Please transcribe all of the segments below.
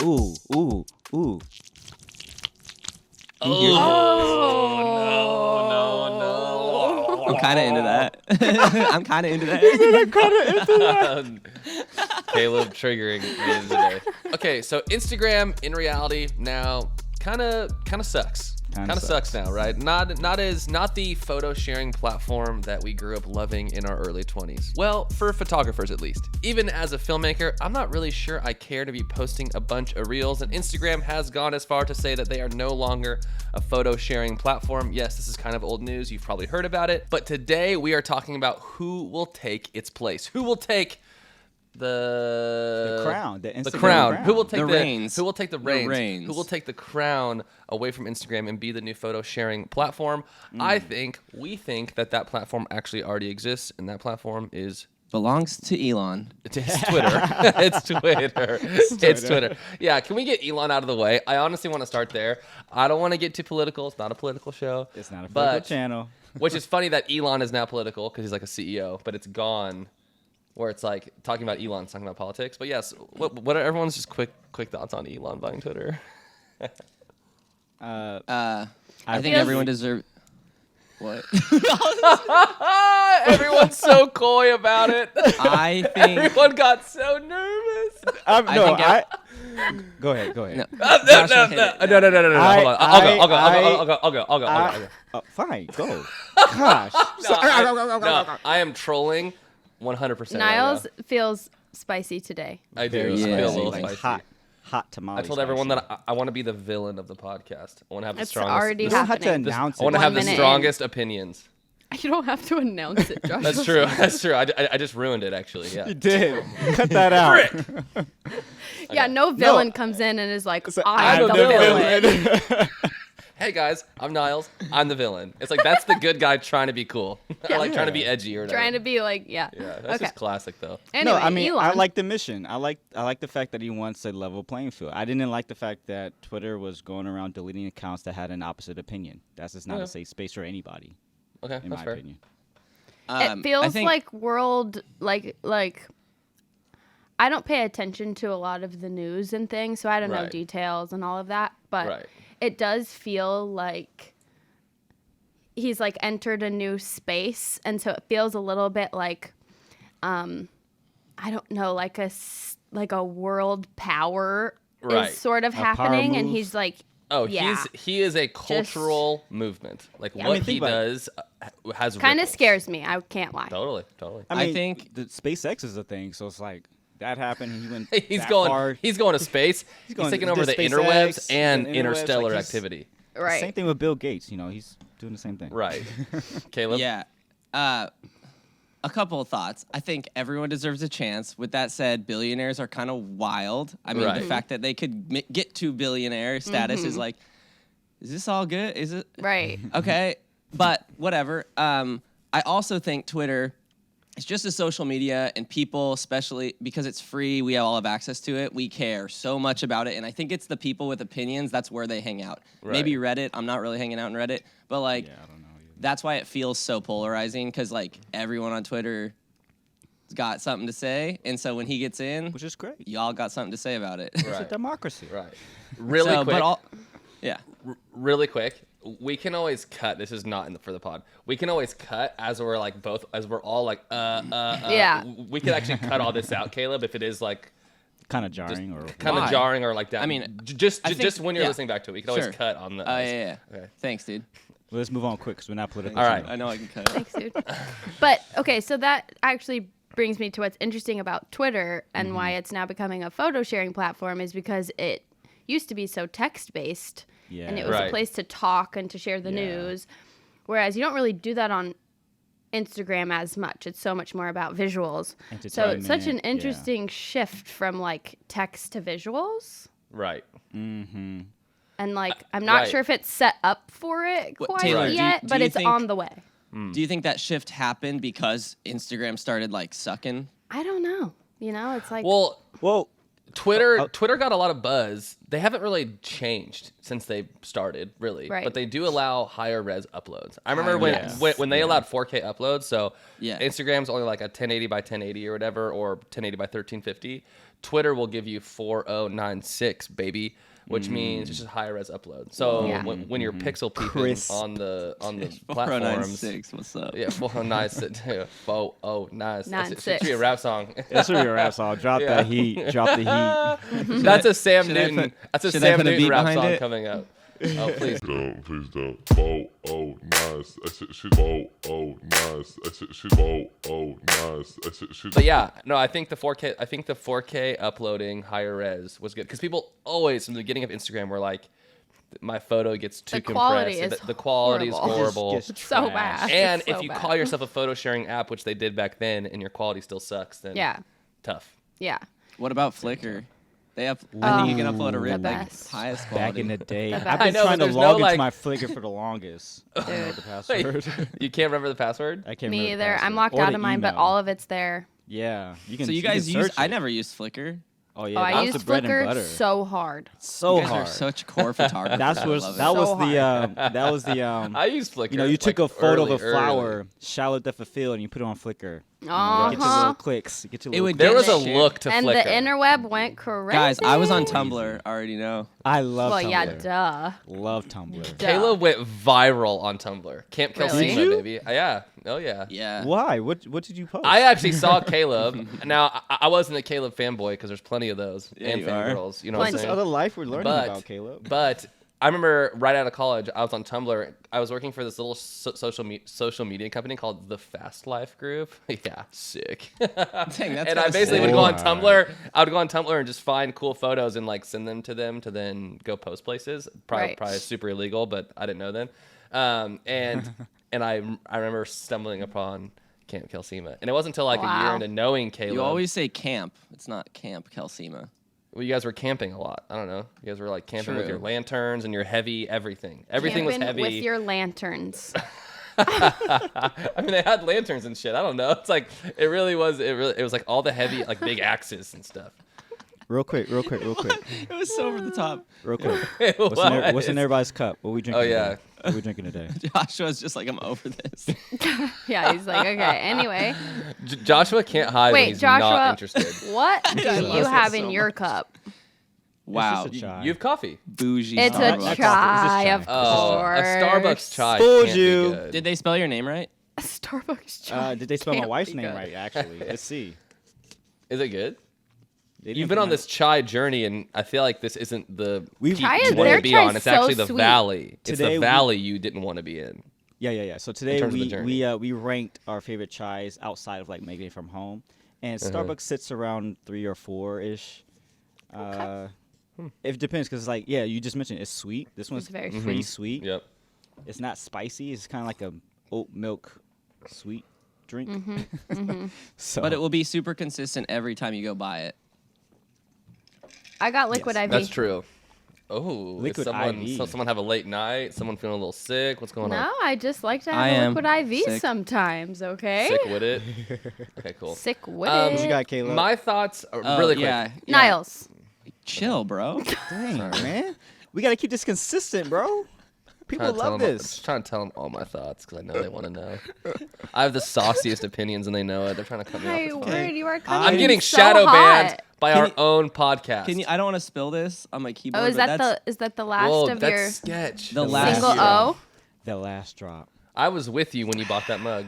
Ooh. No. I'm kind of into that. I'm kind of into that. Caleb triggering me today. Okay, so Instagram in reality now kind of sucks. Kind of sucks now, right? Not the photo sharing platform that we grew up loving in our early 20s. Well, for photographers at least. Even as a filmmaker, I'm not really sure I care to be posting a bunch of reels, and Instagram has gone as far to say that they are no longer a photo sharing platform. Yes, this is kind of old news. You've probably heard about it. But today we are talking about who will take its place. Who will take the crown, the Instagram crown. crown. Who will take The reins. Who will take the reins? reins. Who will take the crown away from Instagram and be the new photo sharing platform? We think that platform actually already exists, and that platform Belongs to Elon. it's Twitter. It's Twitter. It's Twitter. Yeah, can we get Elon out of the way? I honestly want to start there. I don't want to get too political. It's not a political show. It's not a political but, channel. Which is funny that Elon is now political because he's like a CEO, but it's gone where it's like talking about Elon, talking about politics. But yes, what are everyone's just quick thoughts on Elon buying Twitter? I think everyone deserves. What? Everyone's so coy about it. I think. Everyone got so nervous. Go ahead. No. No. Hold on. I'll go. Fine, go. Gosh. No, I am trolling 100%. Niles feels spicy today. I do. Very I feel a spicy, little like spicy. hot tamale. I told everyone that I want to be the villain of the podcast. I want to have the It's strongest. already You don't have to happening. announce I want it. to have 1 the minute strongest opinions. You don't have to announce it, Josh. That's true. That's true. I just ruined it, actually. Yeah. You did. Cut that out. Yeah, no villain comes in and is like, So I'm the villain. Hey guys, I'm Niles. I'm the villain. It's like that's the good guy trying to be cool. I like trying to be edgy or whatever. Trying to be like, yeah. Yeah, that's just classic though. Anyway, No, I mean, Elon. I like the mission. I like the fact that he wants a level playing field. I didn't like the fact that Twitter was going around deleting accounts that had an opposite opinion. That's just not a safe space for anybody, Okay, in that's my fair. opinion. It feels I think, like world, like I don't pay attention to a lot of the news and things, so I don't know Right. details and all of that, but Right. it does feel like he's like entered a new space, and so it feels a little bit like I don't know, like a world power Right. is sort of A power happening, and move. he's like, Oh, yeah, he is a cultural movement. Like Yeah. what I mean, he think about it. does has kind of ripples. scares me. I can't lie. Totally. I mean, think- the SpaceX is a thing, so it's like that happened. And he went. He's that going. far. He's going to space. He's going taking to over the SpaceX interwebs and and interwebs, interstellar like he's- activity. Right. Same thing with Bill Gates. You know, he's doing the same thing. Right. Caleb. Yeah. A couple of thoughts. I think everyone deserves a chance. With that said, billionaires are kind of wild. I mean, Right. the fact that they could get to billionaire status is like, is this all good? Is it? Right. Okay, but whatever. I also think Twitter is just a social media, and people, especially because it's free, we all have access to it. We care so much about it, and I think it's the people with opinions. That's where they hang out. Right. Maybe Reddit. I'm not really hanging out in Reddit, but like, Yeah, I don't know. that's why it feels so polarizing, because like everyone on Twitter got something to say, and so when he gets in, Which is great. y'all got something to say about it. It's a Right. democracy. Right. Really So, quick. yeah. Really quick. We can always cut. This is not for the pod. We can always cut as we're all like Yeah. We could actually cut all this out, Caleb, if it is like Kind of jarring, or kind of Why? jarring or like that. I mean, just I think- just when you're yeah. listening back to it, we can always Sure. cut on the. Yeah. Okay. Thanks, dude. Well, let's move on quick because we're not political. All right. I know I can cut it. Thanks, dude. But okay, so that actually brings me to what's interesting about Twitter and why it's now becoming a photo sharing platform is because it used to be so text based, Yeah. and it was Right. a place to talk and to share the Yeah. news, whereas you don't really do that on Instagram as much. It's so much more about visuals. So it's such an Entertainment, yeah. interesting shift from like text to visuals. Right. Mm-hmm. And like, I'm not right. sure if it's set up for it What, quite Taylor, do you- yet, do but you it's think- on the way. Do you think that shift happened because Instagram started like sucking? I don't know. You know, it's like, Well, Well, Twitter got a lot of buzz. They haven't really changed since they started, really. Right. But they do allow higher res uploads. I remember when they allowed 4K uploads. So Instagram's only like a 1080 by 1080 or whatever, or 1080 by 1350. Twitter will give you 4096, baby, which means it's just higher res upload. So when you're pixel peeping on the platforms, 4096, what's up? yeah, 4096, 4096. That 96. should be a rap song. That should be a rap song. Drop the heat. Drop the heat. That's a Sam should I Newton. put- That's a should I Sam put a Newton beat rap behind song it? coming up. Oh please. Don't, please don't. Oh, nice. Oh, nice. Oh, nice. But yeah, no, I think the 4K uploading higher res was good because people always from the beginning of Instagram were like, my photo gets too The quality compressed. is the quality is horrible. horrible. Just It's so trash. bad. And It's so if you bad. call yourself a photo sharing app, which they did back then, and your quality still sucks, then tough. Yeah. What about Flickr? I think you can upload a rip like best. highest quality. Back in the day, best. I've I been know, trying but to there's no, log into like- my Flickr for the longest. I don't know the password. You can't remember the password? I can't Me remember the either. I'm password. locked Or out the of mine, but email. all of it's there. Yeah, you can. So you can guys search use? I it. never used Flickr. Oh yeah, Oh, that I was use the bread and butter. Flickr so hard. So You guys hard. are such core photographers. That I was love it. that was So the that was the I use Flickr. you know, you took like, a photo early, of a flower, early. shallow depth of field, and you put it on Flickr. Get your Uh-huh. little clicks. Get your It little would clicks. There was a Share. look to And Flickr. the interweb went crazy. Guys, I was on Tumblr. I already know. I love Well, Tumblr. yeah, duh. Love Tumblr. Duh. Kayla went viral on Tumblr. Camp Really? Kelsima, Did you? baby. Yeah. Oh yeah. Yeah. Why? What did you post? I actually saw Caleb. Now I wasn't a Caleb fanboy because there's plenty of those Yeah, and you are. fangirls. You know what I'm This saying? other life we're learning But- about, Caleb. But I remember right out of college, I was on Tumblr. I was working for this little social media company called the Fast Life Group. Yeah, sick. Dang, that's And I kinda basically sick. would go on Wow. Tumblr. I would go on Tumblr and just find cool photos and like send them to then go post places. Probably Right. super illegal, but I didn't know then. And I remember stumbling upon Camp Kelsima, and it wasn't until like a year Wow. into knowing Caleb. You always say camp. It's not Camp Kelsima. Well, you guys were camping a lot. I don't know. You guys were like camping with True. your lanterns and your heavy everything. Everything was Camping heavy. with your lanterns. I mean, they had lanterns and shit. I don't know. It's like it was like all the heavy like big axes and stuff. Real quick. It was so over the top. Real quick. It What's in was. everybody's cup? What we drinking? Oh, yeah. Today? What we drinking today? Joshua's just like, I'm over this. Yeah, he's like, okay. Anyway, Joshua can't hide when wait, he's Joshua, not interested. what do I you love have that in so your much. cup? Wow. It's just a chai. You have coffee. Bougie. It's a Starbucks. chai, It's of a chai. Oh, course. a Starbucks chai. Fooled can't be you. good. Did they spell your name right? A Starbucks chai. Did they spell my Can't wife's be name good. right? Actually, let's see. Is it good? They You've didn't been put on my- this chai journey, and I feel like this isn't the We've- peak Chai you is- wanted their to be chai's on. It's so actually the sweet. valley. It's Today the we- valley you didn't want to be in. Yeah. So today terms of the journey. we ranked our favorite chais outside of like making it from home, and Starbucks sits around 3 or 4 ish. It depends because like you just mentioned it's sweet. This one's very pretty sweet. Yep. It's not spicy. It's kind of like a oat milk sweet drink. So, But it will be super consistent every time you go buy it. I got liquid IV. That's true. Oh, Liquid IV. Someone have a late night? Someone feeling a little sick? What's going No, on? I just like to I have a am liquid IV sick. sometimes, okay? Sick with it? Okay, cool. Sick with Um, it. what you got, Caleb? My thoughts are Oh, really quick. yeah. Niles. Chill, bro. Dang, man, we gotta keep this consistent, bro. People Trying to tell love them- this. Just trying to tell them all my thoughts because I know they want to know. I have the sauciest opinions and they know it. They're trying to cut me off. Hey, It's fine. word, you are coming I'm getting so shadow hot. banned by Can our you- own podcast. Can you? I don't want to spill this on my keyboard. Oh, is but that that's the last Whoa, of that's your sketch. The That's last- single sketch. O? The last drop. I was with you when you bought that mug.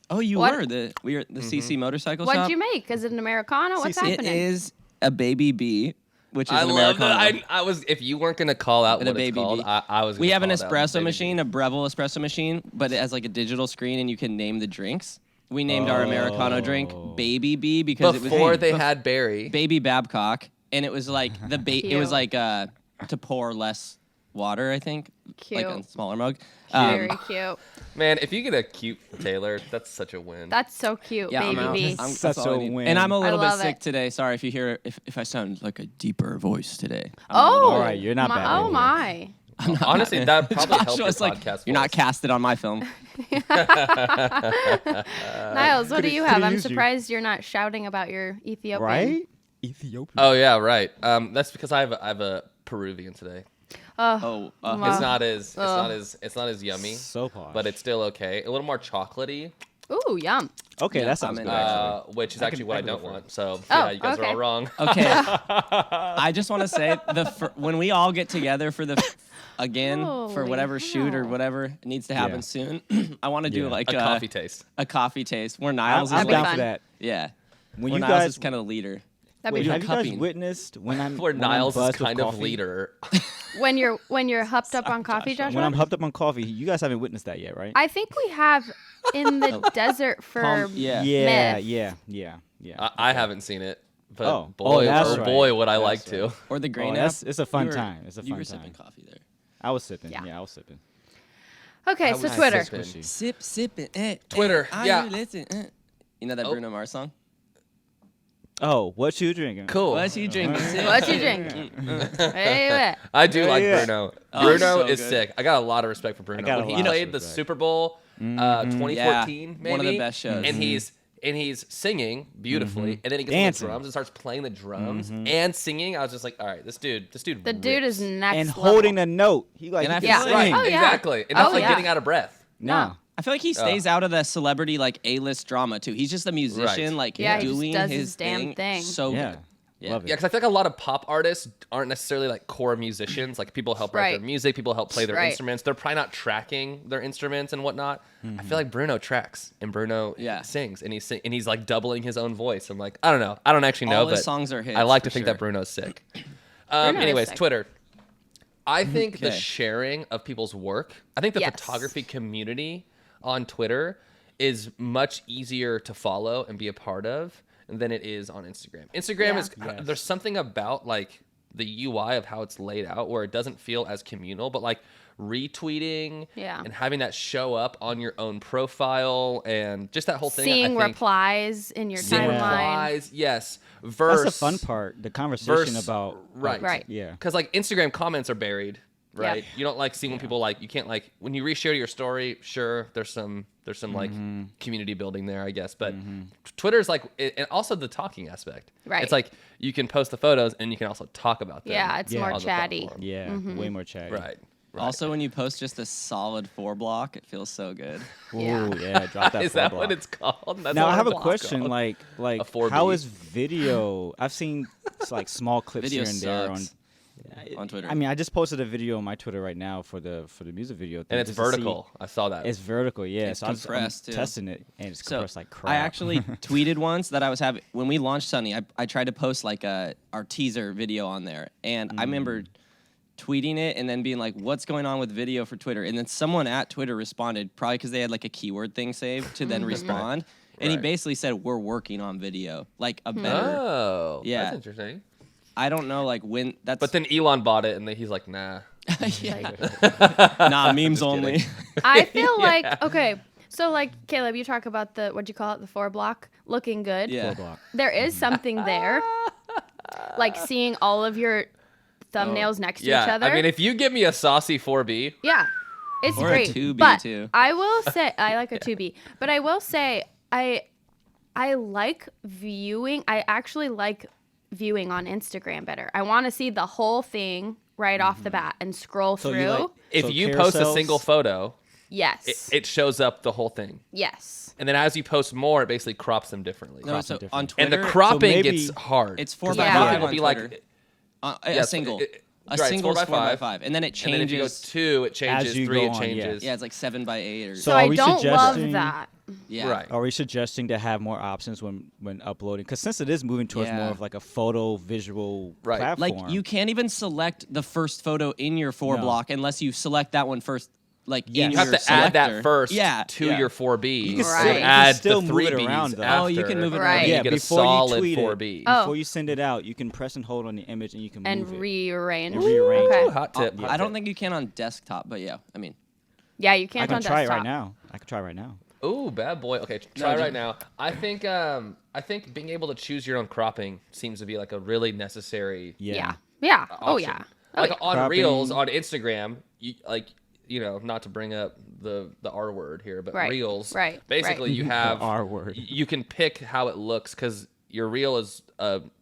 Oh, you What? were the CC motorcycle What'd shop. you make? Is it an Americano? What's It happening? is a baby bee, which is I an love Americano. that. I was. If you weren't gonna call out And a what it's baby called, bee. I was. We gonna have an call it out. espresso Baby machine, bee. a Breville espresso machine, but it has like a digital screen and you can name the drinks. We named our Americano drink Baby Bee because Before it was they had Barry. Baby Babcock, and it was like it was Cute. like to pour less water, I think, like Cute. a smaller mug. Very cute. Man, if you get a cute Taylor, that's such a win. That's so cute, Yeah, I'm baby out. bee. That's Such all I a need. win. And I'm a little bit love sick it. today. Sorry if you hear if I sound like a deeper voice today. Oh, All right, you're not my, bad Oh anymore. my. Honestly, that probably helped your Joshua's like, podcast. you're not voice. casted on my film. Niles, what do you have? coulda I'm used you. surprised you're not shouting about your Ethiopian. Right? Ethiopia. Oh yeah, right. That's because I have a Peruvian today. Oh, It's not as yummy, So posh. but it's still okay. A little more chocolatey, Ooh, yum. okay. Yeah, that sounds I'm good. in. Actually, which is I actually can- what I I can go don't for it. want. So Oh, yeah, you guys are okay. all wrong. okay. I just want to say when we all get together for for whatever shoot or hell. whatever needs to happen Yeah. soon, I want to do Yeah. like A coffee taste. a coffee taste where Niles I'm is That'd be down like, for fun. that. yeah, When where you Niles guys is kind of the leader. That'd wait, be have fun. you guys cupping. witnessed when I'm Where when I'm Niles is buzzed with kind of coffee? leader. When you're hopped up on coffee, Joshua. Joshua? When I'm hopped up on coffee, you guys haven't witnessed that yet, right? I think we have in the desert for Yeah. yeah, myth. yeah. I haven't seen it, but Oh. boy, Oh, that's right. boy, would I That's like right. to. Or the grain that's- app. it's a fun You were- time. It's a You fun were time. sipping coffee there. I was sipping. Yeah. Yeah, I was sipping. Okay, I so was Twitter. sipping. Sipping. Twitter, yeah. You know that Oh. Bruno Mars song? Oh, what you drinking? Cool. What you drinking? What you drinking? Hey, I do like Yeah. Bruno. Oh, Bruno so is good. sick. I got a lot of respect for Bruno. got a When he lot of played the respect. Super Bowl 2014, maybe One of the best shows. and he's singing beautifully, and then he gets Dancing. on the drums and starts playing the drums and singing. I was just like, all right, this dude the dude is rips. next And level. holding a note. He like And he I can feel Yeah. like- sing. Oh, yeah. Exactly, and not Oh, like yeah. getting out of breath. No. I feel like he stays out of the celebrity like A-list drama too. He's just a musician, Right. like Yeah, he just doing does his his damn thing. So Yeah. good. Love it. Yeah, because I feel like a lot of pop artists aren't necessarily like core musicians. Like people help write their Right. music, people help play their Right. instruments. They're probably not tracking their instruments and whatnot. I feel like Bruno tracks and Bruno sings and he's like doubling his own voice. I'm like, I don't know. I don't actually know, All but his songs are hits. I like to for think sure. that Bruno's sick. Bruno is Anyways, sick. Twitter. I think the Okay. sharing of people's work, I think the Yes. photography community on Twitter is much easier to follow and be a part of than it is on Instagram. Instagram Yeah. is Yes. there's something about like the UI of how it's laid out where it doesn't feel as communal, but like retweeting Yeah. and having that show up on your own profile and just that whole thing. Seeing I think, replies in your seeing timeline. replies, yes. That's Verse the fun part. The conversation about right. Right. Yeah. Because like Instagram comments are buried, right? Yeah. You don't like see when people like you can't like when you reshare your story. Sure, there's some like community building there, I guess. But Twitter's like and also the talking aspect. Right. It's like you can post the photos and you can also talk about them. Yeah, it's Yeah. more on the chatty. platform. Yeah. Way more chatty. Right. Also, when you post just a solid 4 block, it feels so good. Ooh, Yeah. yeah. Drop that. Is four that block. what it's called? That's Now what I have a block's question. called. Like A 4B. how is video? I've seen like small clips Video here and there on. sucks on Twitter. I mean, I just posted a video on my Twitter right now for the music video thing. and it's just to see- vertical. I saw that. It's vertical, yeah. It's so I'm compressed, too. testing it, and it's So compressed like crap. I actually tweeted once that I was having when we launched Sunny. I tried to post like our teaser video on there, and I remember tweeting it and then being like, "What's going on with video for Twitter?" And then someone at Twitter responded, probably because they had like a keyword thing saved to then respond, and he Right. basically said, "We're working on video, like a better." oh, Yeah. That's interesting. I don't know, like when that's. But then Elon bought it, and then he's like, nah. yeah, nah, memes only. I feel like okay. So like Caleb, you talk about the what'd you call it, the 4 block looking good. Yeah. block. There is something there, like seeing all of your thumbnails next to each Yeah, other. I mean, if you give me a saucy 4B, yeah, it's Or a great. 2B but too. I will say I like a 2B, but I will say I like viewing. I actually like viewing on Instagram better. I want to see the whole thing right off the bat and scroll So through. you like if so you post a carousels? single photo, yes. it shows up the whole thing. yes. And then as you post more, it basically crops them differently. No, so different. on and Twitter, the cropping maybe gets hard. it's 4 'Cause by the Yeah. 5 cropping will on be Twitter. like, a yes, single. right, A it's single 4 is by 4 by 5. 5, and then it and then if you go changes. 2, it changes. you 3, go it on, changes. Yeah, it's like 7 by 8 or So So are I we don't love suggesting- that. yeah. Right. Are we suggesting to have more options when uploading? Because since it is moving towards Yeah. more of like a photo visual Right. platform, Like you can't even select the first photo in your 4 No. block unless you select that one first. Like Yes. in You have your to add that selector. first Yeah, to yeah. your 4B. You can still- you can add still the move it 3Bs around, though. Oh, you can move it Right. around. You yeah, get a before solid you tweet 4B. it, Oh. before you send it out, you can press and hold on the image and you can And move it. rearrange. And rearrange Okay. it. Hot tip. hot I don't tip. think you can on desktop, but yeah, I mean, Yeah, you I can't can on try desktop. it right now. I can try right now. Ooh, bad boy. Okay, try No, right dude. now. I think being able to choose your own cropping seems to be like a really necessary Yeah. Yeah. Oh option. yeah. Oh, Like yeah. on Cropping. Reels on Instagram, not to bring up the R word here, but Right, Reels. right, Basically, you have R word. You can pick how it looks because your reel is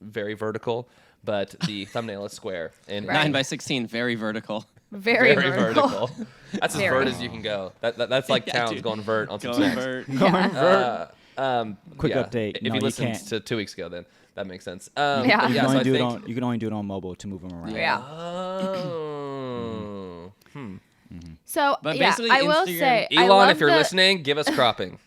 very vertical, but the thumbnail is square. And 9x16, very vertical. Very very vertical. vertical. That's as Very. vert as you can go. That's like Yeah, towns dude. going vert on some Going songs. vert. Quick yeah. update. If No, you you listened can't. to 2 weeks ago, then that makes sense. Yeah. You yeah. can So only I do it think. on. You can only do it on mobile to move them around. Yeah. Oh. So But yeah, basically I will Instagram- say, I Elon, love if you're the- listening, give us cropping.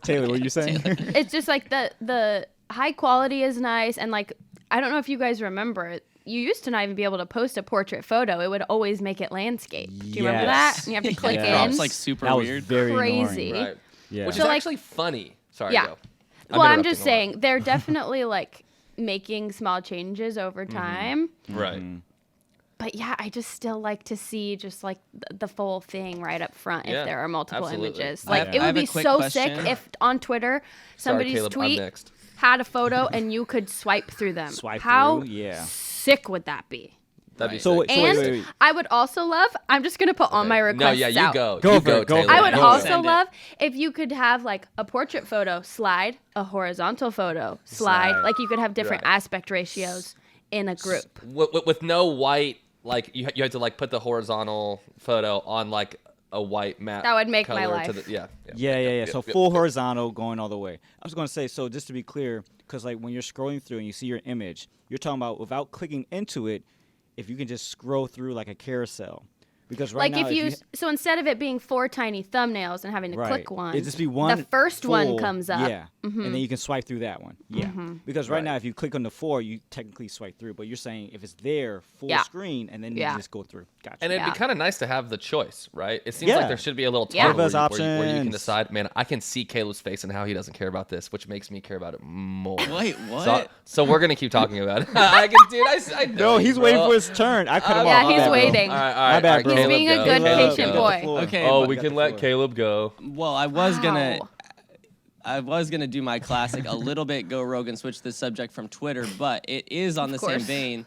Taylor, what are you saying? it's just like the high quality is nice, and like I don't know if you guys remember, you used to not even be able to post a portrait photo. It would always make it landscape. Do you remember that? Yes. And you have to click Like, in. crops, like super that was weird. very Crazy. annoying. Right. Yeah. Which So, is like- actually funny. Sorry, Yeah. go. Well, I'm interrupting just a lot. saying they're definitely like making small changes over time. Right. But yeah, I just still like to see just like the full thing right up front Yeah, if there are multiple absolutely. images. I Like have- it I would have a be quick so question. sick if on Twitter Sorry, somebody's Caleb, I'm tweet next. had a photo and you could swipe through them. Swipe How through, yeah. sick would that be? That'd be So, sick. so And wait. I would also love, I'm just going to put all my requests No, yeah, you out. go. Go you for go, it, go Taylor. for it. I would Go also Send it. love if you could have like a portrait photo slide, a horizontal photo slide. Slide. Like you could have different Right. aspect ratios in a group. With no white, like you had to like put the horizontal photo on like a white matte. That would make my color life. To the, yeah. Yeah. So yep, full yep. horizontal going all the way. I was going to say, so just to be clear, because like when you're scrolling through and you see your image, you're talking about without clicking into it, if you can just scroll through like a carousel. Because right Like now, if you, so instead of it being 4 tiny thumbnails and having to right, click one, it'd just be one. the first one full- comes up. Yeah, and then you can swipe through that one. Yeah, because right, Right. now if you click on the 4, you technically swipe through. But you're saying if it's there full Yeah. screen, and then Yeah. you just go through. Gotcha. And it'd Yeah. be kind of nice to have the choice, right? It seems Yeah. like there should be a little Yeah. toggle Give us where you can options. decide, man, I can see Caleb's face and how he doesn't care about this, which makes me care about it more. Wait, what? So we're going to keep talking about it. I can, dude, I know no, he's bro. waiting for his turn. I cut him Yeah, off. My he's bad, bro. waiting. All right, My bad, bro. He's Caleb, being a go. good Caleb, patient go. boy. Okay, Oh, but- we can let Caleb go. Well, I was gonna Wow. do my classic a little bit go rogue and switch the subject from Twitter, but it is on the same course. vein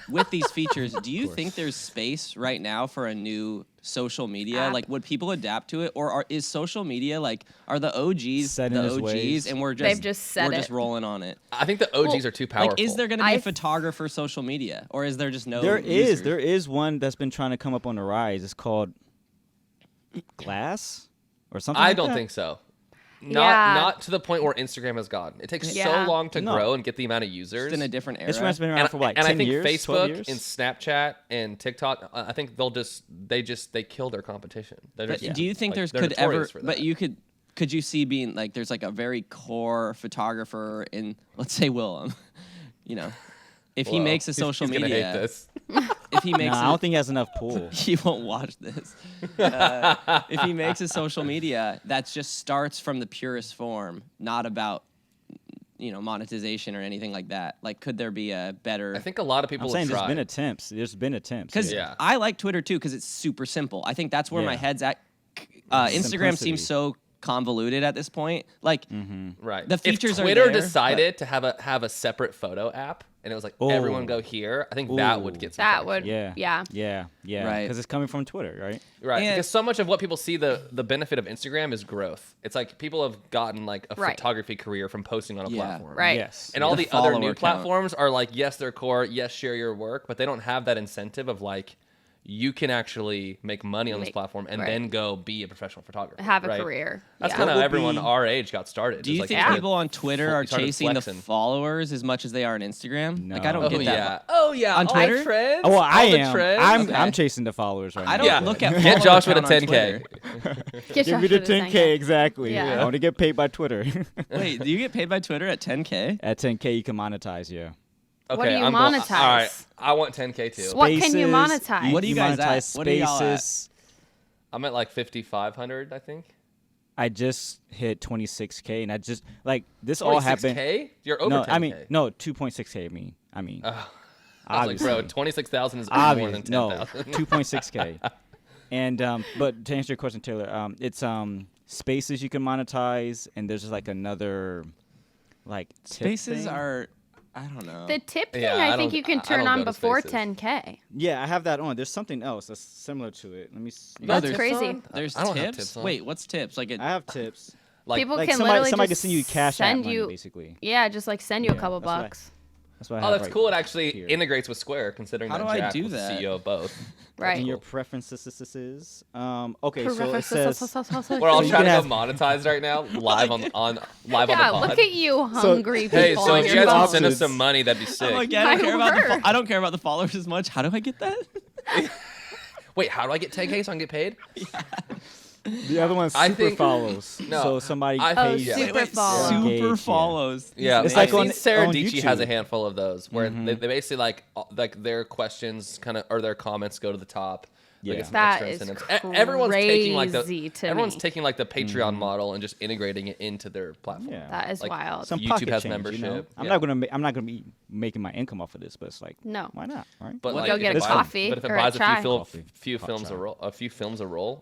with these features. Do you think there's space right now for a new social media? App. Like, would people adapt to it, or is social media like are the OGs Set in the its OGs ways. and we're They've just just said we're just it. rolling on it? I think the OGs Well, are too powerful. Like, is there going to be I a th- photographer for social media, or is there just no? There users? is one that's been trying to come up on the rise. It's called Glass or something. I like don't that? think so. Yeah. Not to the point where Instagram has gotten. It takes Yeah. so long to No. grow and get the amount of users. Just in a different era. Instagram's been around and for like and 10 I think years, 12 Facebook years. and Snapchat and TikTok, I think they kill their competition. They're But just- do you think like, there's they're could ever? notorious for But that. you could you see being like there's like a very core photographer in, let's say, Willem, you know, if he Whoa. makes a He's- social he's media, gonna hate this. if he No, makes I don't think he has enough pull. he won't watch this. If he makes a social media that just starts from the purest form, not about monetization or anything like that, like could there be a better? I think a lot of people I'm saying have there's been tried. attempts. There's been attempts. Because Yeah. I like Twitter too because it's super simple. I think that's where my Yeah. head's at. Instagram Simplicity. seems so convoluted at this point. Like Right. the features if are Twitter there, decided to have a separate photo app and it was like everyone Oh. go here, I think that would Ooh. get some That traction. would, yeah, yeah. Right. Because it's coming from Twitter, right? Right, And- because so much of what people see the benefit of Instagram is growth. It's like people have gotten like a Right. photography career from posting on a Yeah. platform. Right. Yes. And all The the other follower new count. platforms are like, yes, they're core, yes, share your work, but they don't have that incentive of like, you can actually make money on this platform and right. then go be a professional photographer. Have a right? career. That's Yeah. kind of What would everyone be- our age got started. Do It's you like think you started people on Twitter fl- are you started chasing flexing. the followers as much as they are on Instagram? Like I No. don't Oh get that. yeah. Oh yeah. On All Twitter? trends. Oh, well, all I the am. trends. Okay. I'm chasing the followers right now. I don't Yeah. look at Get follower Joshua to count on 10K. Twitter. Get Give me the Joshua to 10K exactly. Yeah. I want to get paid by Twitter. Wait, do you get paid by Twitter at 10K? At 10K, you can monetize. Yeah. Okay, What do you I'm going- monetize? all right, I want 10K too. What can you Spaces, monetize? What do you guys at? monetize What are y'all at? spaces. I'm at like 5,500, I think. I just hit 26K, and I just like this all happened. 26K? You're over No, 10K. I mean no 2.6K. I mean, I was like, obviously. bro, 26,000 is more Obviously, than no, 10,000. 2.6K. And but to answer your question, Taylor, it's spaces you can monetize, and there's just like another like tip Spaces thing. are, I don't know. The tip thing, Yeah, I I think don't- you can I turn don't on go to before Spaces. 10K. Yeah, I have that on. There's something else that's similar to it. Let me. See. You got there's- tips crazy. on? There's I don't have tips. tips on. Wait, what's tips? Like I have tips. Like, People Like can somebody literally can just send you cash app send money, you, basically. yeah, just like send you a Yeah, couple that's what I- bucks. That's what I oh, have that's right cool. It actually here. integrates with Square, considering How that do I Jack do was the that? CEO of both. Right. In your preferences. Okay, so it says. We're all you trying to can go monetize right now, live on live Yeah, on the pod. look at you, hungry people. Hey, so on if your you guys phone. want to send us options. some money, that'd be sick. I'm like, I don't My care about word. I don't care about the followers as much. How do I get that? Wait, how do I get 10K so I can get paid? The other one's I super think- follows. No, So somebody I- pays. Oh, super follow. Engage, Super yeah. follows. Yeah, It's I've like seen on- Sarah on Dietschy has a YouTube. handful of those where they basically like their questions kind of or their comments go to the top. They Yeah. get some That extra is incentives. Everyone's taking like crazy to everyone's me. taking like the Patreon model and just integrating it into their platform. Yeah. That is Like, wild. Some YouTube pocket has change, membership. You know? I'm Yeah. not gonna be making my income off of this, but it's like, No. why not? Right? But We'll like, go if get it a buys- coffee But if it or a buys a chai. few Hot films chai. a roll, a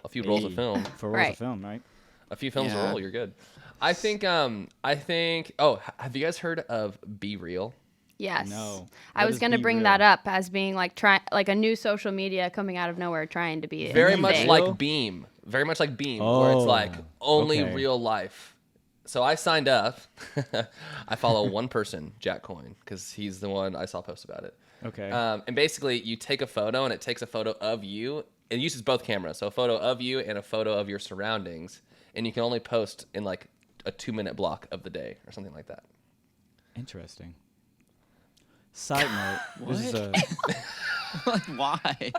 few rolls of film, for rolls Right. of film, right? a few films Yeah. a roll, you're good. I think. Oh, have you guys heard of BeReal? Yes. No. I What was is going to bring BeReal? that up as being like like a new social media coming out of nowhere trying to be a Very thing. much thing. like Beam. Very much like Beam, where it's like Oh, only okay. real life. So I signed up. I follow one person, Jack Coin, because he's the one I saw post about it. Okay. And basically, you take a photo, and it takes a photo of you. It uses both cameras, so a photo of you and a photo of your surroundings, and you can only post in like a 2-minute block of the day or something like that. Interesting. Side note, this is a Like, why?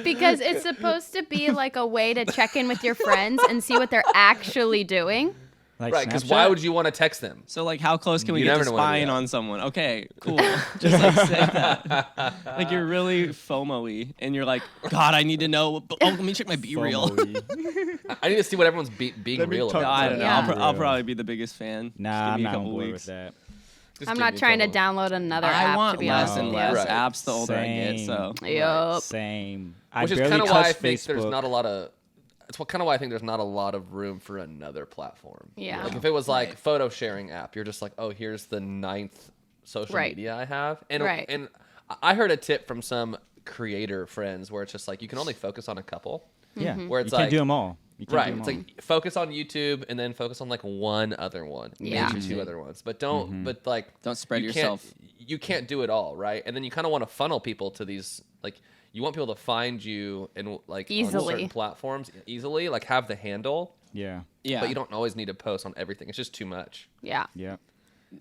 Because it's supposed to be like a way to check in with your friends and see what they're actually doing. like Right? Because Snapchat? why would you want to text them? So like, how close can we You get never to know when it'll be spying out. on someone? Okay, cool. Just like say that. Like you're really FOMO-y, and you're like, God, I need to know. Oh, let me check my BeReal. FOMO-y. I need to see what everyone's being Let me real talk about. I don't know. Yeah. I'll probably be the biggest fan. Nah, Just give I'm me a not on couple board weeks. with that. Just I'm give not me a trying to couple. download another I app want to be less honest and with less you. Right. apps the older I get. Same. So Yup. Same. Which I is barely kind of why I touch think there's Facebook. not a lot of. It's kind of why I think there's not a lot of room for another platform. Yeah. Like if it was like photo sharing app, you're just like, oh, here's the 9th social Right. media I have, and Right. and I heard a tip from some creator friends where it's just like you can only focus on a couple. Yeah. Mm-hmm. Where it's you can't like- do them all. You can't Right. do 'em It's all. like focus on YouTube and then focus on like one other one, Yeah. maybe two other ones, but don't. But like, Don't spread you yourself. You can't do it all, right? And then you kind of want to funnel people to these like. You want people to find you and like on Easily. certain platforms easily, like have the handle, Yeah. yeah, but you don't always need to post on everything. It's just too much. Yeah. Yeah.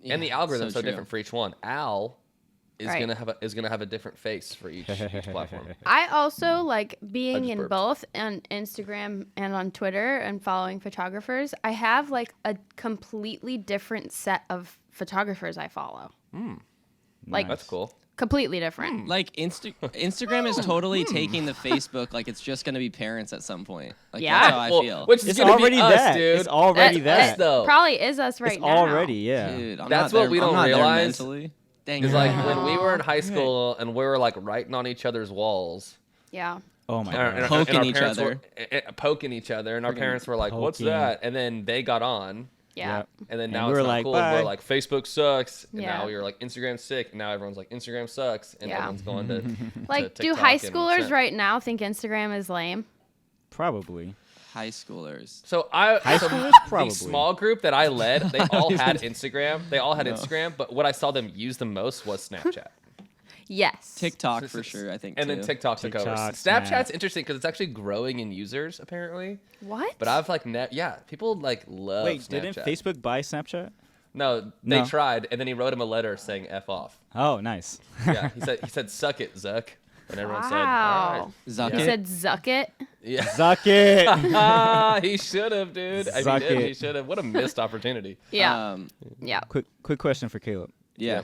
And the Yeah, algorithm's so true. different for each one. Al is Right. gonna have a different face for each platform. I also like being just in burped. both on Instagram and on Twitter and following photographers. I have like a completely different set of photographers I follow. Like That's cool. completely different. Like Instagram is totally taking the Facebook like it's just gonna be parents at some point. Like Yeah. that's how I Well, feel. which is It's gonna already be us, that. dude. It's already That's that. though. Probably is us right It's now. already, yeah. Dude, I'm That's not what there, we I'm don't not there realize. mentally. Dang It's it. like when we were in high school and we were like writing on each other's walls. Yeah. Oh my And our, god. and our- Poking and our each parents other. were poking each other, and our parents were like, "What's poking. that?" And then they got on, Yeah. Yep. and then And now we it's were not like, cool. And "Bye." we're like, Facebook sucks, and Yeah. now you're like, Instagram's sick. And now everyone's like, Instagram sucks, and Yeah. everyone's going to Like, to do TikTok high and schoolers Snap. right now think Instagram is lame? Probably. High schoolers. So schoolers? the Probably. small group that I led, they all even- had Instagram. They all had Instagram, but what I saw them use the most was Snapchat. Yes. TikTok for sure, I think. And too. then TikTok took over. TikTok, Snapchat's Snap. interesting because it's actually growing in users apparently. What? But I've like people like love Wait, Snapchat. didn't Facebook buy Snapchat? No, they No. tried, and then he wrote him a letter saying "f off." Oh, nice. Yeah, he said "suck it, Zuck," and everyone said, "All Wow. Zuck He it. said zuck it. right." Yeah, Suck it. he should have, dude. I Suck mean, he it. should have. What a missed opportunity. Yeah. Yeah. quick question for Caleb. yeah.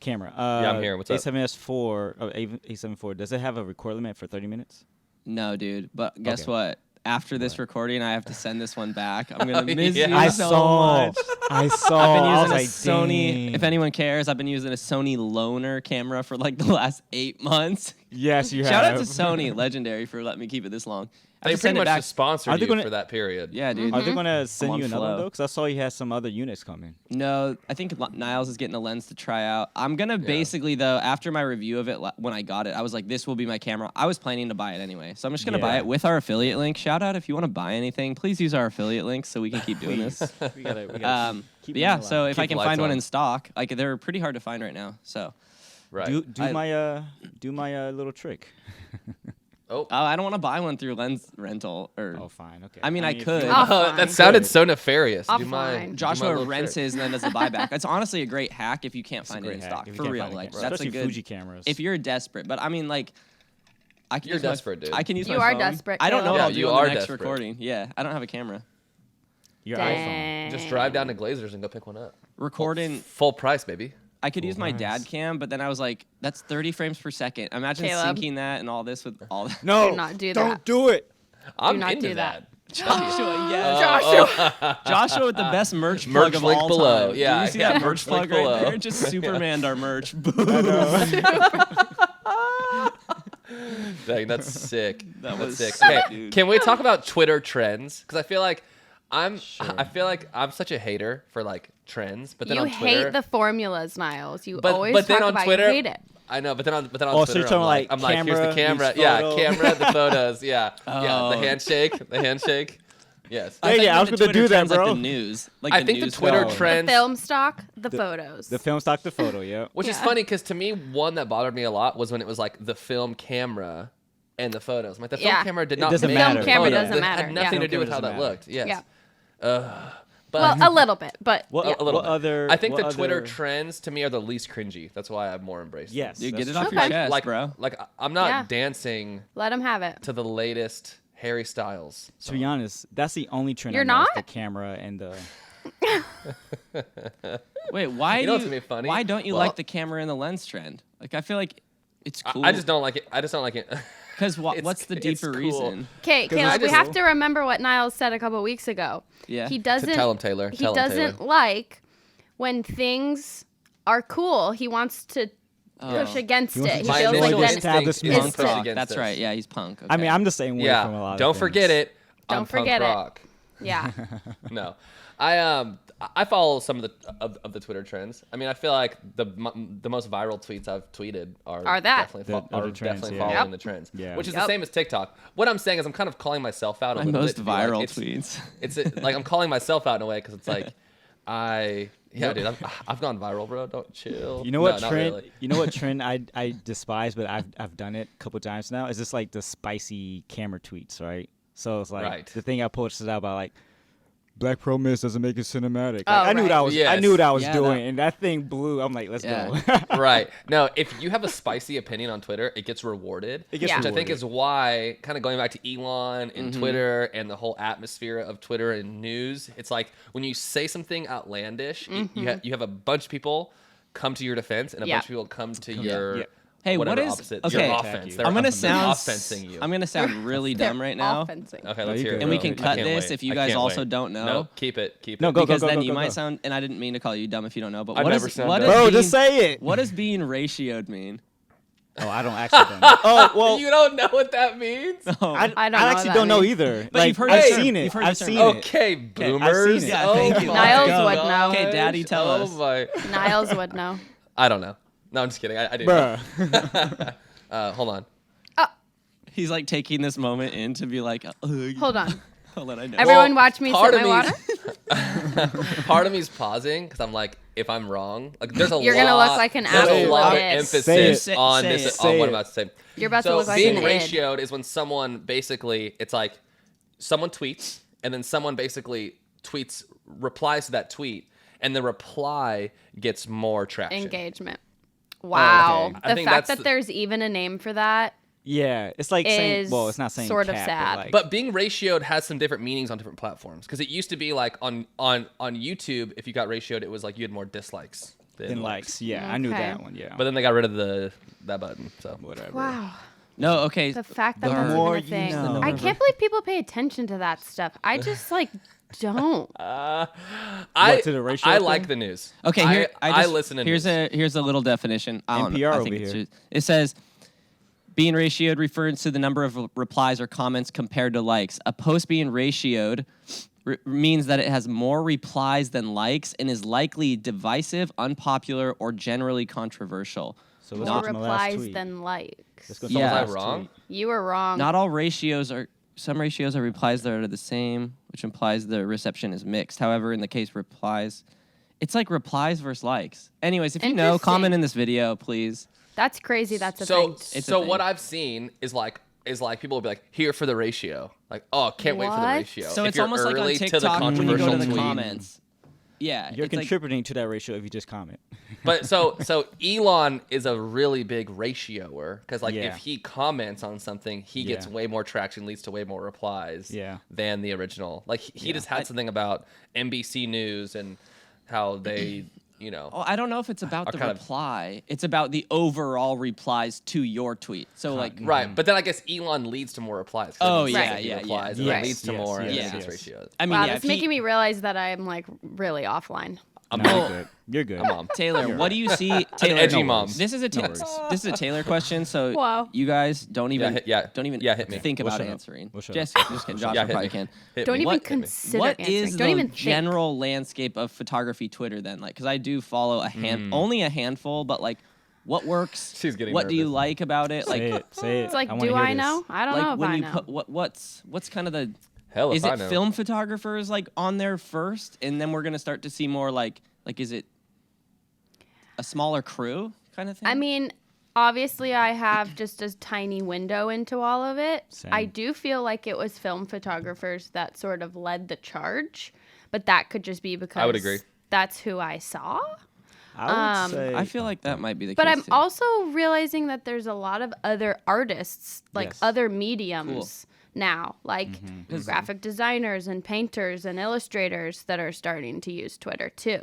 Camera. I'm here. What's up? A7S4. Oh, A74. Does it have a record limit for 30 minutes? No, dude. But guess Okay. what? After this recording, I have to send this one back. I'm gonna miss Yeah. you I so saw. much. I saw. I've been I was using a like, Sony. dang. If anyone cares, I've been using a Sony loaner camera for like the last 8 months. Yes, you Shout out have. to Sony, legendary, for letting me keep it this long. They to pretty send it much back. just sponsored Are they you gonna- for that period. Yeah, dude. Are they gonna send on you another one flow. though? Because I saw he has some other units coming. No, I think Niles is getting a lens to try out. I'm gonna basically though, after my review of it when I got it, I was like, this will be my camera. I was planning to buy it anyway, so I'm just gonna buy Yeah. it with our affiliate link. Shout out if you want to buy anything, please use our affiliate link so we can keep doing this. We gotta keep But yeah, it so alive. if Keep I can the find lights one on. in stock, like they're pretty hard to find right now. So Right. do my little trick. I don't want to buy one through Lens Rental or. Oh, fine. Okay. I mean, I if you could. want- Oh, Oh, fine. that sounded so nefarious. I'll Do my, find. do my Joshua little rents trick. his and then does the buyback. It's honestly a great hack if you can't It's a find it great in hack stock if you for can't real. find a Like camera. that's a Especially good. Fuji cameras. If you're desperate, but I mean, like, I can You're use my- desperate, dude. I can use You my are phone. desperate, I don't know Caleb. what Yeah, I'll do you on the are next desperate. recording. Yeah, I don't have a camera. Your Dang. Just drive down to Glazers and go pick one up. Recording. Full price, baby. I could use my nice. dad cam, but then I was like, that's 30 frames per second. Imagine Caleb. syncing that and all this with all that. no, Do not do don't that. do it. I'm not into do that. Joshua, yes. Joshua with the best merch plug of link all below. time. Yeah, Do you see yeah, that merch merch link plug right below. there? Just Supermaned our merch. Dang, that's sick. That That's was sick. sick, Okay, dude. can we talk about Twitter trends? Because I feel like I'm such a hater for like trends, but then You on Twitter, hate the formulas, Niles. You but always then talk on about Twitter, you hate it. I know, but then on Oh, so Twitter, you're talking I'm like like, here's the camera, camera, use yeah, photo. camera, the photos, yeah, yeah, Oh. the handshake, yes. Hey, yeah, I was the gonna do Twitter that, trends, bro. Like the news. Like I think the news Twitter feed. trends, Film stock, the photos. The film stock, the photo. Yeah. which is Yeah. funny because to me, one that bothered me a lot was when it was like the film camera and the photos. I'm like the film Yeah. camera did It not doesn't make matter. the Film camera photos. doesn't It matter, had nothing yeah. to do with how Film that camera looked. Yes. Yeah. But Well, a little bit, but What- yeah. a little what bit. other- I think what the Twitter other- trends to me are the least cringy. That's why I've more embraced. Yes. Dude, that's get it off true. your Okay. chest, like bro. I'm not Yeah. dancing let them have it. to the latest Harry Styles. To be honest, that's the only trend. You're I know is not? the camera and the. Wait, why You do know you? what's gonna be funny? Why don't you Well- like the camera and the lens trend? Like, I feel like it's cool. I just don't like it. I just don't like it. Because it's- what's the it's deeper cool. reason? Okay, I Caleb, we just- have to remember what Niles said a couple weeks ago. Yeah. He doesn't. Tell him, Taylor. He Tell him, Taylor. doesn't like when things are cool. He wants to push against He wants it. to He My feels destroy like the then establishment. it's Punk Push rock. against That's this. right. Yeah, he's punk. I mean, okay. I'm the same way from a Yeah. lot of Don't things. forget it. Don't I'm forget punk it. rock. yeah. No, I follow some of the Twitter trends. I mean, I feel like the most viral tweets I've tweeted are that. definitely, The- are the trends, definitely yeah. following Yep. the trends. Yeah. Which is Yep. the same as TikTok. What I'm saying is I'm kind of calling myself out a My little most bit. to be like, viral it's- tweets. It's like I'm calling myself out in a way because it's like dude, I've gone viral, bro. Don't chill. You know what No, not trend? really. You know what trend I despise, but I've done it a couple times now. Is just like the spicy camera tweets, right? So it's like Right. the thing I posted out about like Black Pro Mist doesn't make it cinematic. Like, Oh, I knew what I right. was. I Yes. knew what I was Yeah, doing, that- and that thing blew. I'm like, let's Yeah. go. Right. No, if you have a spicy opinion on Twitter, it gets rewarded. It gets Yeah. Which I think rewarded. is why, kind of going back to Elon and Twitter and the whole atmosphere of Twitter and news, it's like when you say something outlandish, you have a bunch of people come to your defense and a Yeah. bunch of people come to your Yeah. Hey, whatever what is opposite, okay? your Attack offense. you. They're I'm gonna they're sound offensing you. I'm gonna sound really dumb right now. Offensing. Okay, No, let's you hear good. it. And we bro. can I cut can't this wait. if you I guys can't also wait. don't know. No, keep it. No, go, Because go, then go, you go, might go. sound, and I didn't mean to call you dumb if you don't know, but I've what never is sound what dumb. is Bro, being, just say it. what does being ratioed mean? Oh, I don't actually don't know. Oh well, You don't know what that means? Oh, I I don't know actually what that don't know means. either. But like you've heard I've the term. seen it. You've heard the I've term. seen it. Okay, boomers. it. Yeah, oh thank you. my Niles Let's would go. know. Okay, Daddy, tell oh us. My. Niles would know. I don't know. No, I'm just kidding. I didn't. know. Bruh. Hold on. He's like taking this moment in to be like, Hold on. hold on, I know. Everyone watch me part sip of my me- water. Part of me's pausing because I'm like, if I'm wrong, like there's a You're lot. gonna look like an there's a absolute lot of idiot. emphasis Say it. on Say this it. on Say what it. I'm about to say. You're about to So look like being an id. ratioed is when someone basically, it's like someone tweets and then someone basically replies to that tweet, and the reply gets more traction. Engagement. Wow. okay. I The think fact that's that there's even a name for that. Yeah, it's like saying. Is Well, it's not saying sort of cap, sad. But, like, But being ratioed has some different meanings on different platforms because it used to be like on YouTube, if you got ratioed, it was like you had more dislikes than likes. Yeah, I knew Okay. that one. Yeah, But then they got rid of that button. So whatever. Wow. No, okay. The fact that The that's more even a you thing. know. I can't believe people pay attention to that stuff. I just like don't. to the ratio I thing? like the news. Okay, here I just, listen to here's news. here's a little definition. I don't know. NPR I over think it's here. just- it says Being ratioed refers to the number of replies or comments compared to likes. A post being ratioed means that it has more replies than likes and is likely divisive, unpopular, or generally controversial. So let's More go to my last replies tweet. than likes. Let's go to Yeah. my Was I last wrong? tweet. You were wrong. Not all ratios are. Some ratios are replies that are the same, which implies the reception is mixed. However, in the case replies, it's like replies versus likes. Anyways, if you know, Interesting. comment in this video, please. That's crazy. That's a So thing. It's a so thing. what I've seen is like people will be like, here for the ratio. Like, oh, can't wait for the What? ratio. So If it's you're almost like on early to the TikTok when you go controversial to the tweet. comments. Yeah, You're it's like- contributing to that ratio if you just comment. But so Elon is a really big ratioer because like Yeah. if he comments on something, he gets Yeah. way more traction, leads to way more replies Yeah. than the original. Like he just had something about NBC News and how they, you know. Oh, I don't know if it's about Are the kind of- reply. It's about the overall replies to your tweet. So like, Right, but then I guess Elon leads to more replies. 'cause Oh, it yeah, means 50 yeah, replies, yeah. and Yes, it leads to yes, more, and yes, then it gets yes. ratioed. I mean, Wow, yeah, that's if he- making me realize that I'm like really offline. I'm No, mom. you're good. You're good. I'm mom. Taylor, what do you see? Taylor, edgy no mom. worries. This is a worries. this is a Taylor question. So Wow. you guys don't even hit me. think We'll about shut up. answering. We'll shut Jessica, up. just kidding. Josh Yeah, hit probably me. can. Hit Don't me. even Hit me. consider What answering. is Don't the even think. general landscape of photography Twitter then? Like, because I do follow a only a handful, but like, what works? She's getting What do you nervous. like about it? Say Like, it. Say it. It's like, I wanna do hear I this. know? I don't like know if when I you know. put what's kind of the Hell, is if I it know. film photographers like on there first, and then we're gonna start to see more like is it a smaller crew kind of thing? I mean, obviously, I have just a tiny window into all of it. Same. I do feel like it was film photographers that sort of led the charge, but that could just be because would agree. That's who I saw. I would say. I feel like that might be the But case. I'm too. also realizing that there's a lot of other artists, like Yes. other mediums now, like Mm-hmm. graphic designers and painters and illustrators that are starting to use Twitter too.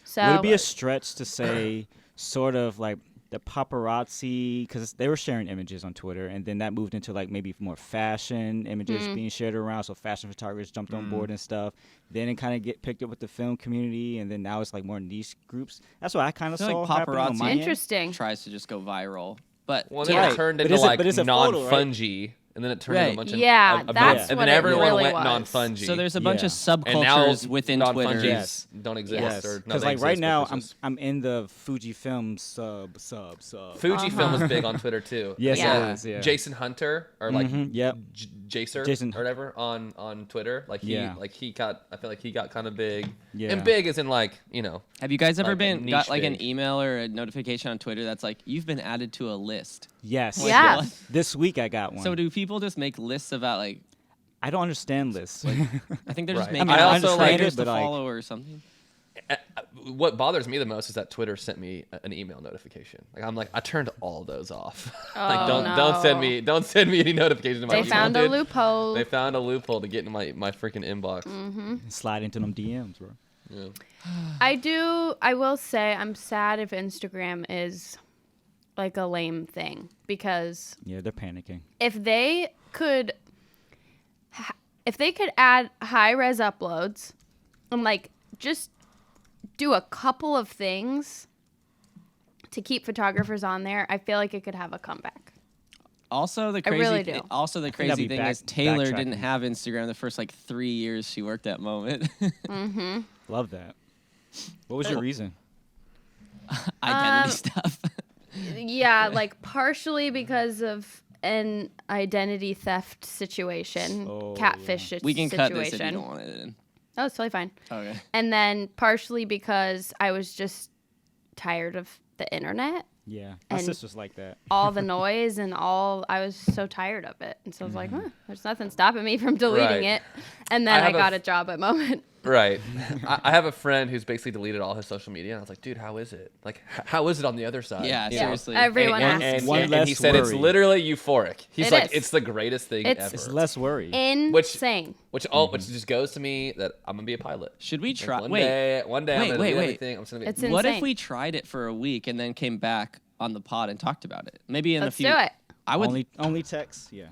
So Would it be a stretch to say sort of like the paparazzi, because they were sharing images on Twitter, and then that moved into like maybe more fashion images being shared around, so fashion photographers jumped on board and stuff. Then it kind of get picked up with the film community, and then now it's like more niche groups. That's what I kind of I feel saw like happening on paparazzi- my end. interesting? tries to just go viral, but Well, to- then Right. it turned But into it's a- like but it's a photo, right? non-fungi, and then it turned into Right. a bunch of Yeah, of that's and what then it everyone really went was. non-fungi. so there's a bunch of Yeah. and now subcultures within Twitter. non-fungis Yes. don't exist. Yes, Or no, because they like right exist, but now they're just- I'm in the Fujifilm sub. Fujifilm is big on Twitter too. Yes, Yeah. it is. Yeah. Jason Hunter or like Yep. Jacer Jason- or whatever on Twitter. Like Yeah. he got, I feel like he got kind of big. Yeah. And big as in like, you know. Have you guys ever Like a been niche got like an big. email or a notification on Twitter that's like you've been added to a list? Yes. Yeah. what? This week I got one. So do people just make lists about like? I don't understand lists. I think they're just Right. making I mean, I lists also, of like- creators but, to like- follow or something. What bothers me the most is that Twitter sent me an email notification. Like I'm like I turned all those off. Like Oh, don't send me any notifications. They found a loophole. They found a loophole to get in my freaking inbox. Slide into them DMs, bro. Yeah. I will say I'm sad if Instagram is like a lame thing, because Yeah, they're panicking. if they could add high res uploads and like just do a couple of things to keep photographers on there, I feel like it could have a comeback. Also, the I crazy really thi- do. also the that'd crazy be thing back- is Taylor backtracking. didn't have Instagram the first like 3 years she worked at Moment. Love that. What was your reason? Identity stuff. Yeah, like partially because of an identity theft situation, Oh, catfish We can situation. cut this if you don't want it in. Oh, it's totally fine. Okay. And then partially because I was just tired of the internet, Yeah, my And- sister's like that. all the noise and I was so tired of it. And so I was like, there's nothing stopping me from deleting Right. it. And I then I have a got f- a job at Moment. Right. I have a friend who's basically deleted all his social media, and I was like, dude, how is it? Like, how is it on the other side? Yeah, You know? seriously. Everyone and, asks. and, One and less he said it's worry. literally euphoric. He's It like, is. it's the greatest thing It's- ever. It's less worry. Insane. Which just goes to me that I'm gonna be a pilot. Should we Like, try? one Wait. day I'm wait, gonna wait, do wait. everything. I'm just gonna be. It's What if insane. we tried it for a week and then came back on the pod and talked about it? Maybe in Let's a few. do it. I would. Only text. Yeah.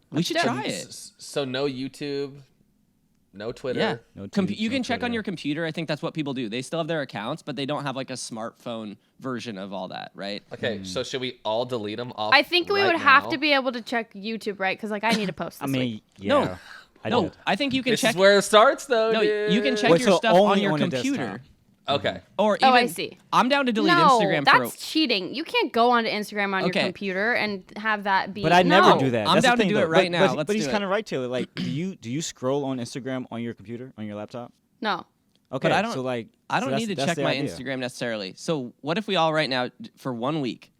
We should do it. try it. So no YouTube, No Twitter. Yeah. No You can check on Twitter. your computer. I think that's what people do. They still have their accounts, but they don't have like a smartphone version of all that, right? Okay, so should we all delete them off? I think we right would have now? to be able to check YouTube, right? Because like I need to post this I mean, week. yeah. No. I No, did. I think you can This check. is where it starts, though. No, dude. you can check Wait, your so stuff on only your on a computer. desktop? Okay. Or even, Oh, I see. I'm down to delete No, Instagram that's for. cheating. You can't go onto Instagram on Okay. your computer and have that be. But I no. never do that. I'm That's the down to thing, do it though. right But- now. But, Let's but he's do kind it. of right, Taylor. Like, do you scroll on Instagram on your computer, on your laptop? No. Okay, But I don't. so like, I don't so need to that's check the my idea. Instagram necessarily. So what if we all right now for 1 week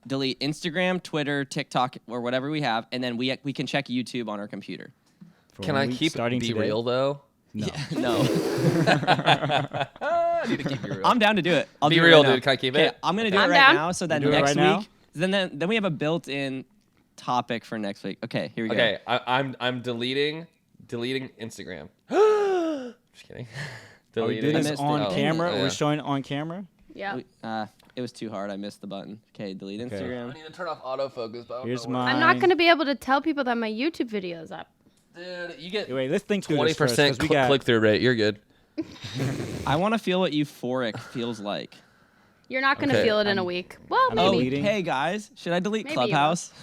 delete Instagram, Twitter, TikTok, or whatever we have, and then we can check YouTube on our computer. For Can 1 I week, keep starting today? BeReal, though? No. No, I need to keep BeReal. I'm down to do it. I'll do it BeReal, right now. dude. Can I keep Okay, it? I'm gonna do I'm it right down. now. So then You do it next right now? week, then we have a built-in topic for next week. Okay, here we go. Okay, I'm deleting Instagram. Just kidding. Are we Deleting. doing I this missed on it. camera? Yeah. We're showing it on camera? Yeah. It was too hard. I missed the button. Okay, delete I Instagram. need to turn off autofocus, but I don't Here's know where- my. I'm not gonna be able to tell people that my YouTube video is up. Dude, you get Wait, let's think through 20% this first, 'cause we got. click-through rate. You're good. I want to feel what euphoric feels like. You're not gonna Okay, feel it in a week. Well, I'm maybe. deleting. Hey guys, should I delete Maybe you will. Clubhouse?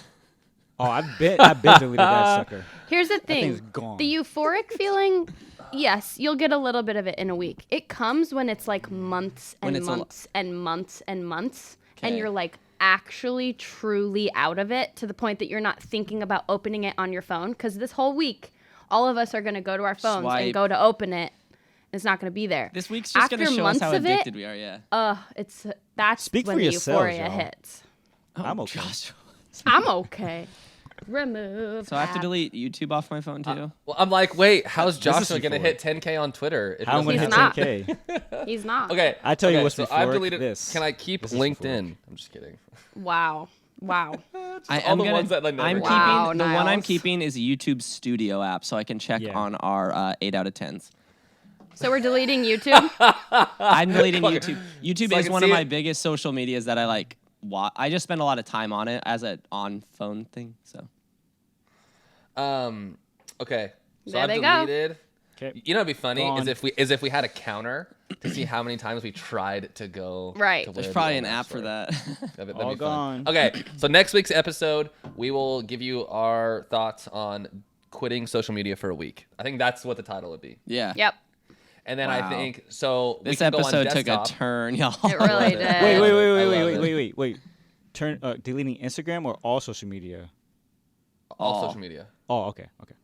Oh, I bet deleted that sucker. Here's the thing's thing. gone. The euphoric feeling, yes, you'll get a little bit of it in a week. It comes when it's like months When and it's a lo- months and months and months, and Okay. you're like actually truly out of it to the point that you're not thinking about opening it on your phone. Because this whole week, all of us are going to go to our phones Swipe. and go to open it. It's not going to be there. This week's just gonna After show us how months of it, addicted we are. Yeah. That's Speak when for the yourselves, euphoria y'all. hits. I'm okay. Gosh. I'm okay. Remove. So I have to app. delete YouTube off my phone too. Well, I'm like, wait, how's This is Joshua gonna euphoric. hit 10K on Twitter? If he How I'm doesn't gonna have hit He's 10K? He's not. Okay, I tell you okay, what's so I've euphoric, deleted. this. Can I keep This is LinkedIn? euphoric. I'm just kidding. Wow. Wow. I'm the gonna. ones that I never I'm keep. Wow, keeping the one I'm Niles. keeping is YouTube Studio app, so I can check Yeah. on our 8 out of 10s. So we're deleting YouTube. I'm deleting YouTube. YouTube So I is can one of see my it. biggest social medias that I like. I just spend a lot of time on it as an on phone thing. So Okay. So There I've they go. deleted. Okay. You know, what'd be funny Gone. is if we had a counter to see how many times we tried to go. Right. to there's where probably the an map app for story. that. That'd All be fun. gone. Okay, so next week's episode, we will give you our thoughts on quitting social media for a week. I think that's what the title would be. Yeah. Yep. And then Wow. I think so. we This can go on episode took a desktop. turn, y'all. It really did. Wait, wait, wait, I wait, love wait, it. wait, wait, wait. Turn deleting Instagram or all social media? All All. social media. Oh, okay, okay.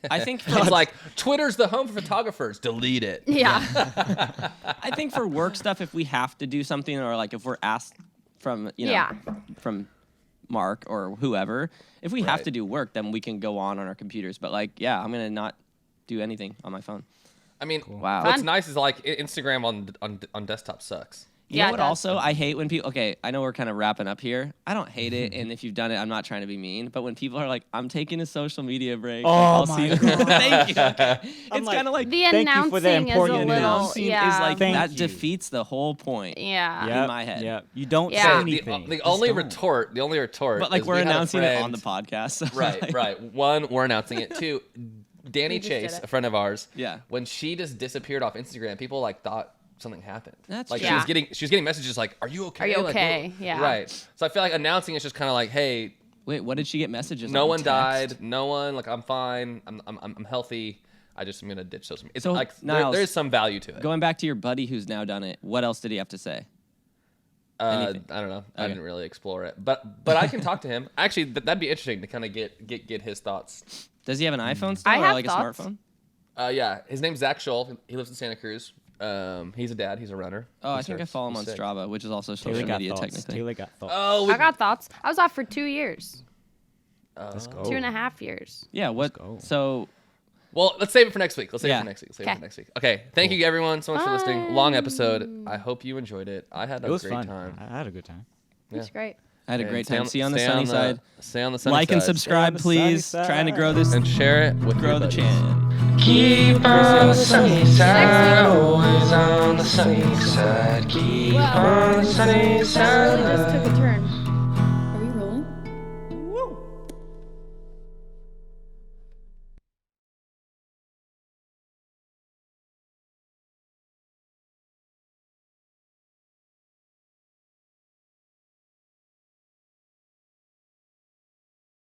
I think It's like Twitter's the home for photographers. Delete it. Yeah. I think for work stuff, if we have to do something, or like if we're asked from Yeah. from Mark or whoever, if we have Right. to do work, then we can go on our computers. But like, yeah, I'm gonna not do anything on my phone. I mean, Wow. what's Fun. nice is like Instagram on desktop sucks. You Yeah, know it what? does. Also, I hate when people. Okay, I know we're kind of wrapping up here. I don't hate it, and if you've done it, I'm not trying to be mean. But when people are like, "I'm taking a social media break," like, Oh I'll my see you. God. Thank you. Okay. It's like, kind of like The Thank you for the announcing is a important little. announcing Yeah. is like Thank that you. defeats the whole point. Yeah. Yep, my head. Yep. You don't Yeah. say Okay, anything. The Just only don't. retort. The only retort. But like is we're we had a announcing it on friend- the podcast. So Right, like- right. One, we're announcing it. Two, Danny We just did Chase, it. a friend of ours. Yeah. When she just disappeared off Instagram, people like thought something happened. That's like true. she was Yeah. getting messages like, "Are you okay? Are you Like, okay?" what-" Yeah. Right. So I feel like announcing is just kind of like, "Hey, Wait, what did she get messages? no on one text? died. No one. Like I'm fine. I'm healthy. I just am gonna ditch social media." It's So, like Niles, there is some value to it. Going back to your buddy who's now done it, what else did he have to say? I anything. don't know. I Okay. didn't really explore it, but I can talk to him. Actually, that'd be interesting to kind of get his thoughts. Does he have an iPhone still I or have like thoughts. a smartphone? Yeah, his name's Zach Scholl. He lives in Santa Cruz. He's a dad. He's a runner. Oh, I He think I surfs. follow him on He's sick. Strava, which is also social Taylor got media thoughts. technically. Taylor got thoughts. Oh, I got thoughts. I was off for 2 years. Let's go. 2.5 years. Yeah. What? go. So well, let's save it for next week. Let's save it Yeah. for next week. Let's save it Okay. for next week. Okay. Thank you everyone so much for listening. Long Bye. episode. I hope you enjoyed it. I had It a was great fun. time. I had a good time. It's great. I had a And great stay time. See you on the stay sunny side. Stay on the sunny Like side. and subscribe, Stay on the please. sunny Trying to side. grow this, and share it with grow your the buddies. channel. Keep on the sunny side, always on the sunny side. Keep on the sunny side.